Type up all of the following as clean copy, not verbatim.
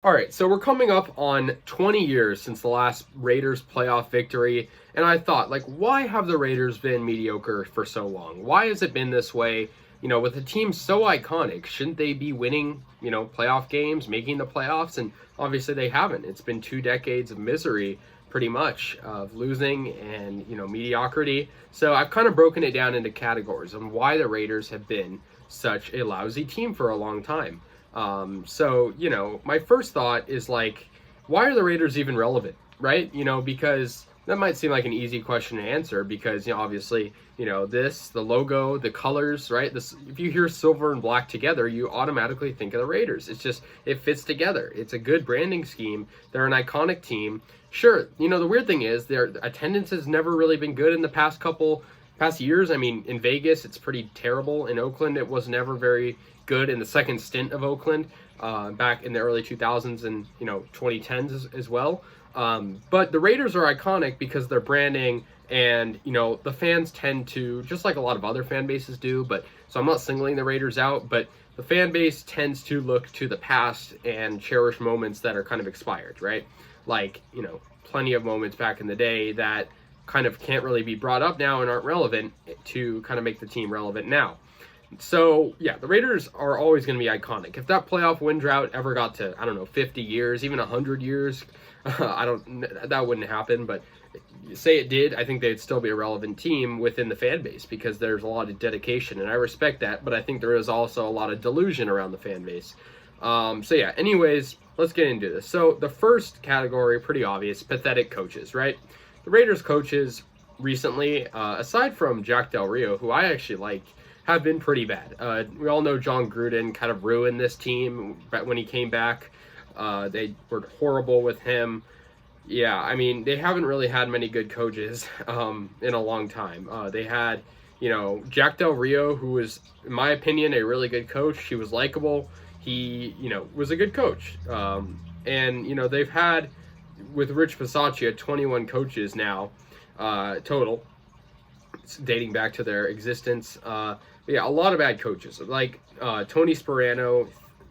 All right, so we're coming up on 20 years since the last Raiders playoff victory, and I thought, like, why have the Raiders been mediocre for so long? Why has it been this way? With a team so iconic, shouldn't they be winning, playoff games, making the playoffs? And obviously they haven't. It's been 2 decades of misery, pretty much, of losing and, mediocrity. So I've kind of broken it down into categories on why the Raiders have been such a lousy team for a long time. My first thought is like, why are the Raiders even relevant, right? Because that might seem like an easy question to answer because, obviously, the logo, the colors, right? This, if you hear silver and black together, you automatically think of the Raiders. It's just, it fits together. It's a good branding scheme. They're an iconic team. Sure, the weird thing is their attendance has never really been good in the past years. I mean, in Vegas, it's pretty terrible. In Oakland, it was never very good in the second stint of Oakland back in the early 2000s and 2010s as well. But the Raiders are iconic because their branding and the fans tend to, just like a lot of other fan bases do. But so I'm not singling the Raiders out, but the fan base tends to look to the past and cherish moments that are kind of expired, right? Like plenty of moments back in the day that kind of can't really be brought up now and aren't relevant to kind of make the team relevant now. So, yeah, the Raiders are always going to be iconic. If that playoff win drought ever got to, 50 years, even 100 years, that wouldn't happen. But say it did, I think they'd still be a relevant team within the fan base because there's a lot of dedication, and I respect that. But I think there is also a lot of delusion around the fan base. Anyways, let's get into this. So the first category, pretty obvious, pathetic coaches, right? The Raiders coaches recently, aside from Jack Del Rio, who I actually like, have been pretty bad. We all know John Gruden kind of ruined this team when he came back. They were horrible with him. Yeah, I mean, they haven't really had many good coaches in a long time. They had, Jack Del Rio, who was, in my opinion, a really good coach. He was likable. He, was a good coach. They've had, with Rich Bisaccia, 21 coaches now total, dating back to their existence. A lot of bad coaches. Like Tony Sperano,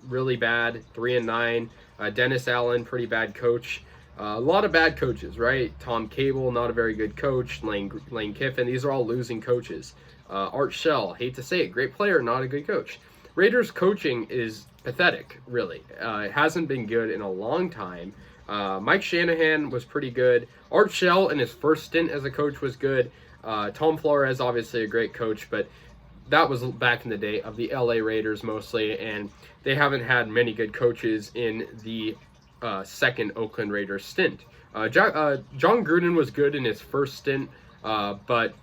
really bad, 3-9. Dennis Allen, pretty bad coach. A lot of bad coaches, right? Tom Cable, not a very good coach. Lane Kiffin, these are all losing coaches. Art Shell, hate to say it, great player, not a good coach. Raiders coaching is pathetic, really. It hasn't been good in a long time. Mike Shanahan was pretty good. Art Shell in his first stint as a coach was good. Tom Flores, obviously a great coach, but that was back in the day of the LA Raiders mostly, and they haven't had many good coaches in the second Oakland Raiders stint. John Gruden was good in his first stint, but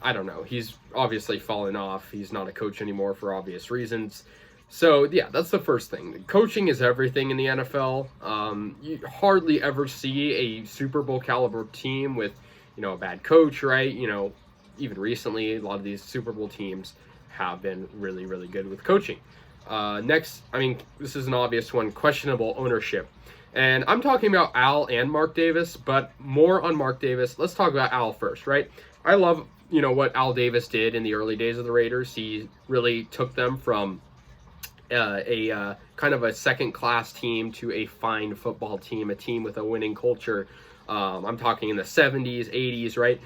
I don't know. He's obviously fallen off. He's not a coach anymore for obvious reasons. So, yeah, that's the first thing. Coaching is everything in the NFL. You hardly ever see a Super Bowl caliber team with, a bad coach, right? Even recently, a lot of these Super Bowl teams have been really, really good with coaching. Next, this is an obvious one, questionable ownership. And I'm talking about Al and Mark Davis, but more on Mark Davis. Let's talk about Al first, right? I love, what Al Davis did in the early days of the Raiders. He really took them from a kind of a second-class team to a fine football team, a team with a winning culture. I'm talking in the 70s, 80s, right?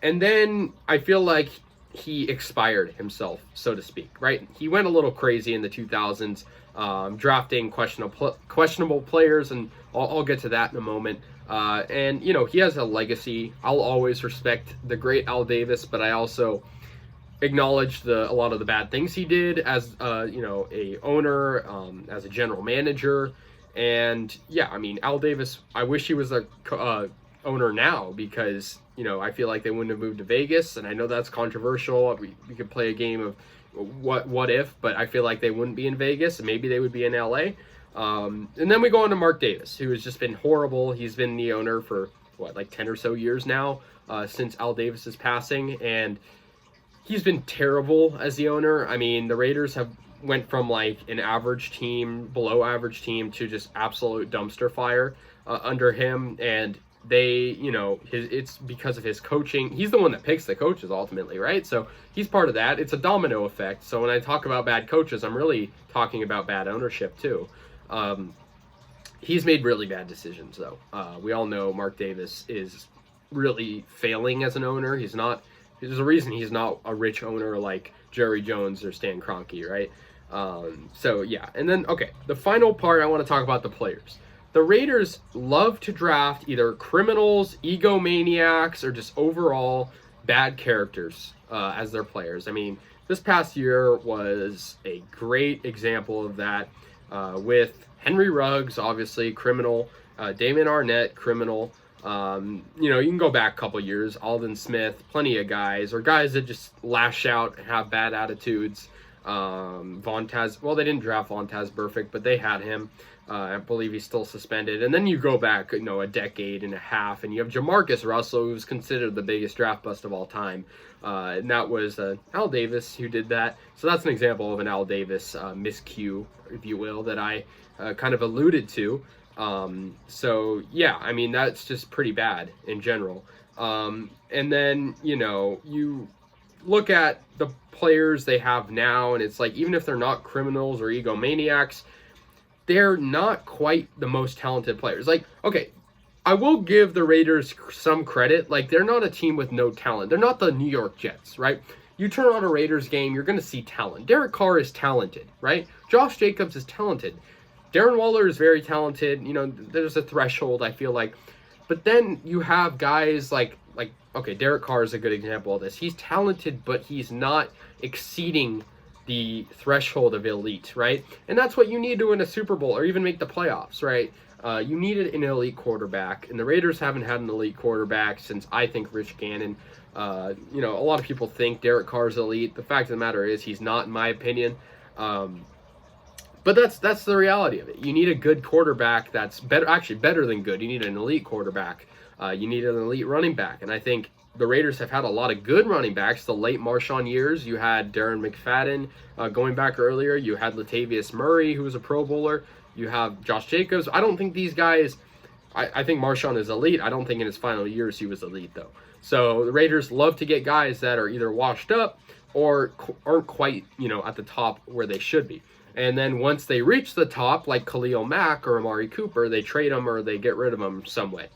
And then I feel like he expired himself, so to speak, right? He went a little crazy in the 2000s, drafting questionable players, and I'll get to that in a moment. He has a legacy. I'll always respect the great Al Davis, but I also acknowledge a lot of the bad things he did as a owner, as a general manager. And yeah, Al Davis, I wish he was a owner now because I feel like they wouldn't have moved to Vegas, and I know that's controversial. We could play a game of what if, but I feel like they wouldn't be in Vegas, and maybe they would be in LA. And then we go on to Mark Davis, who has just been horrible. He's been the owner for 10 or so years now, since Al Davis's passing, and he's been terrible as the owner. The Raiders have went from an average team, below average team, to just absolute dumpster fire under him, and it's because of his coaching. He's the one that picks the coaches ultimately, right? So he's part of that. It's a domino effect. So when I talk about bad coaches, I'm really talking about bad ownership too. He's made really bad decisions, though. We all know Mark Davis is really failing as an owner. He's not. There's a reason he's not a rich owner like Jerry Jones or Stan Kroenke, right? So yeah, and then okay, the final part I want to talk about the players. The Raiders love to draft either criminals, egomaniacs, or just overall bad characters as their players. I mean, this past year was a great example of that with Henry Ruggs, obviously criminal, Damon Arnett, criminal. You can go back a couple years, Aldon Smith, plenty of guys, or guys that just lash out and have bad attitudes. Vontez, well, they didn't draft Vontez Burfict, but they had him. I believe he's still suspended. And then you go back, a decade and a half, and you have Jamarcus Russell, who's considered the biggest draft bust of all time. And that was Al Davis who did that. So that's an example of an Al Davis miscue, if you will, that I kind of alluded to. So yeah, I mean, that's just pretty bad in general. And then, you look at the players they have now, and it's like, even if they're not criminals or egomaniacs, they're not quite the most talented players. Like, okay, I will give the Raiders some credit. Like, they're not a team with no talent. They're not the New York Jets, right? You turn on a Raiders game, you're going to see talent. Derek Carr is talented, right? Josh Jacobs is talented. Darren Waller is very talented. There's a threshold, I feel like. But then you have guys like okay, Derek Carr is a good example of this. He's talented, but he's not exceeding the threshold of elite, right? And that's what you need to win a Super Bowl or even make the playoffs, right? You needed an elite quarterback, and the Raiders haven't had an elite quarterback since, I think, Rich Gannon. A lot of people think Derek Carr's elite. The fact of the matter is he's not, in my opinion. But that's the reality of it. You need a good quarterback that's better than good. You need an elite quarterback. You need an elite running back. And I think the Raiders have had a lot of good running backs. The late Marshawn years, you had Darren McFadden. Going back earlier, you had Latavius Murray, who was a Pro Bowler. You have Josh Jacobs. I don't think these guys, I think Marshawn is elite. I don't think in his final years he was elite, though. So the Raiders love to get guys that are either washed up or aren't quite, at the top where they should be. And then once they reach the top, like Khalil Mack or Amari Cooper, they trade them or they get rid of them some way,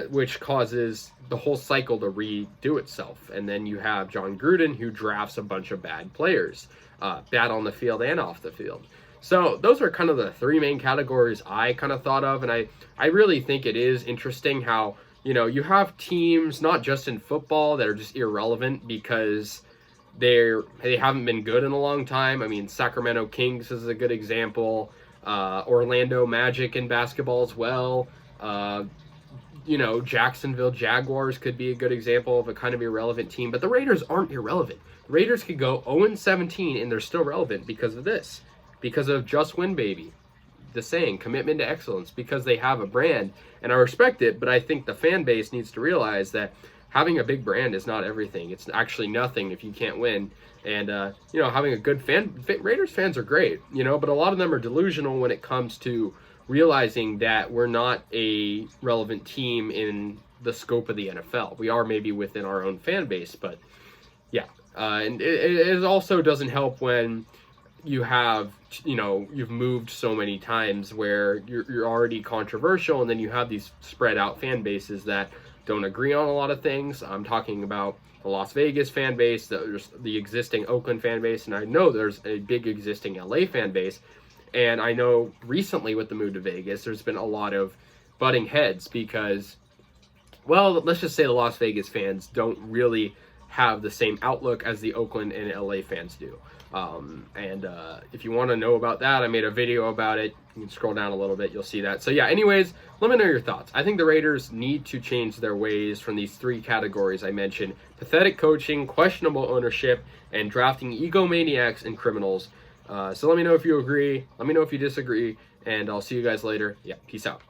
which causes the whole cycle to redo itself. And then you have John Gruden, who drafts a bunch of bad players, bad on the field and off the field. So those are kind of the three main categories I kind of thought of. And I really think it is interesting how, you have teams, not just in football, that are just irrelevant because they haven't been good in a long time. I mean, Sacramento Kings is a good example. Orlando Magic in basketball as well. Jacksonville Jaguars could be a good example of a kind of irrelevant team. But the Raiders aren't irrelevant. The Raiders could go 0-17 and they're still relevant because of this. Because of Just Win Baby. The saying, commitment to excellence. Because they have a brand. And I respect it, but I think the fan base needs to realize that having a big brand is not everything. It's actually nothing if you can't win. And, having a good Raiders fans are great, but a lot of them are delusional when it comes to realizing that we're not a relevant team in the scope of the NFL. We are maybe within our own fan base, but yeah. And it also doesn't help when you have, you've moved so many times where you're already controversial, and then you have these spread out fan bases that don't agree on a lot of things. I'm talking about the Las Vegas fan base, the existing Oakland fan base, and I know there's a big existing LA fan base. And I know recently with the move to Vegas, there's been a lot of butting heads because, well, let's just say the Las Vegas fans don't really have the same outlook as the Oakland and LA fans do. If you want to know about that, I made a video about it. You can scroll down a little bit, you'll see that. So yeah, anyways, let me know your thoughts. I think the Raiders need to change their ways from these three categories I mentioned: pathetic coaching, questionable ownership, and drafting egomaniacs and criminals. So let me know if you agree. Let me know if you disagree, and I'll see you guys later. Yeah, peace out.